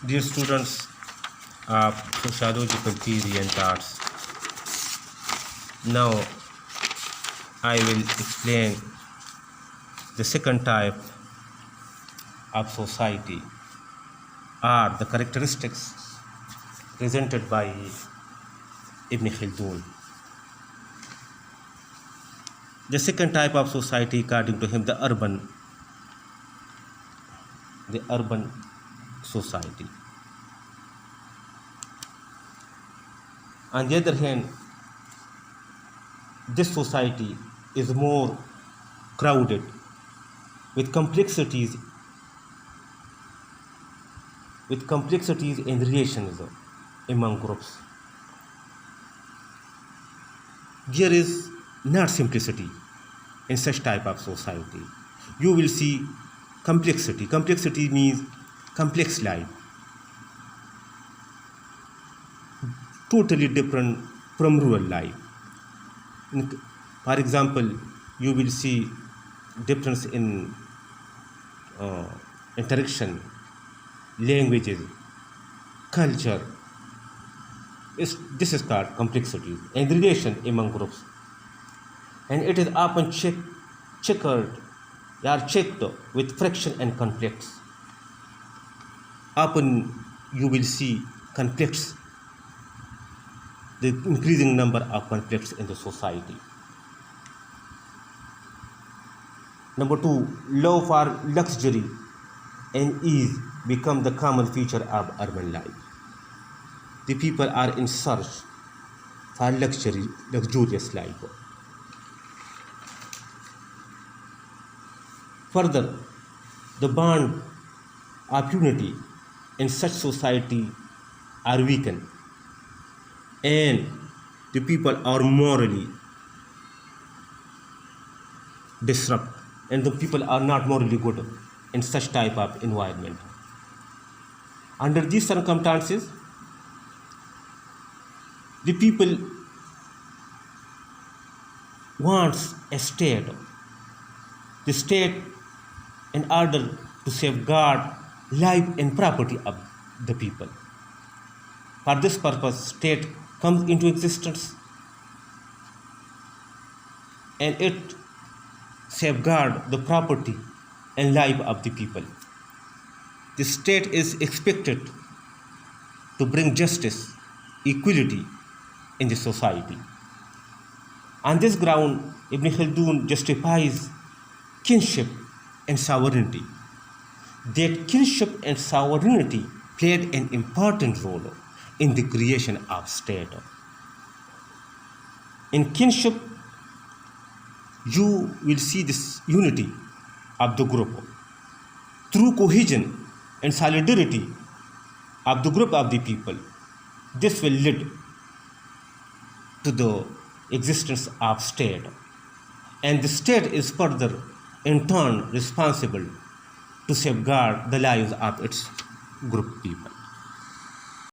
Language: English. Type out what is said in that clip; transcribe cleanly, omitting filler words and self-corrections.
Dear students of sociological theory and arts, now I will explain the second type of society are the characteristics presented by Ibn Khaldun. The second type of society, according to him, the urban society. On the other hand, this society is more crowded with complexities in relations among groups. There is not simplicity in such type of society. You will see complexity. Complexity means complex life, totally different from rural life. For example, you will see difference in interaction, languages, culture. This is called complexity and relation among groups. And it is often checked with friction and conflicts. Often you will see conflicts, the increasing number of conflicts in the society. Number two, love for luxury and ease become the common feature of urban life. The people are in search for luxurious life. Further, the bond of unity in such society are weakened, and the people are morally disrupted, and the people are not morally good in such type of environment. Under these circumstances, the people wants a state. The state, in order to safeguard life and property of the people. For this purpose, state comes into existence and it safeguards the property and life of the people. The state is expected to bring justice, equality in the society. On this ground, Ibn Khaldun justifies kinship and sovereignty. That kinship and sovereignty played an important role in the creation of state. In kinship, you will see this unity of the group. Through cohesion and solidarity of the group of the people, this will lead to the existence of state. And the state is further, in turn, responsible to safeguard the lives of its group people.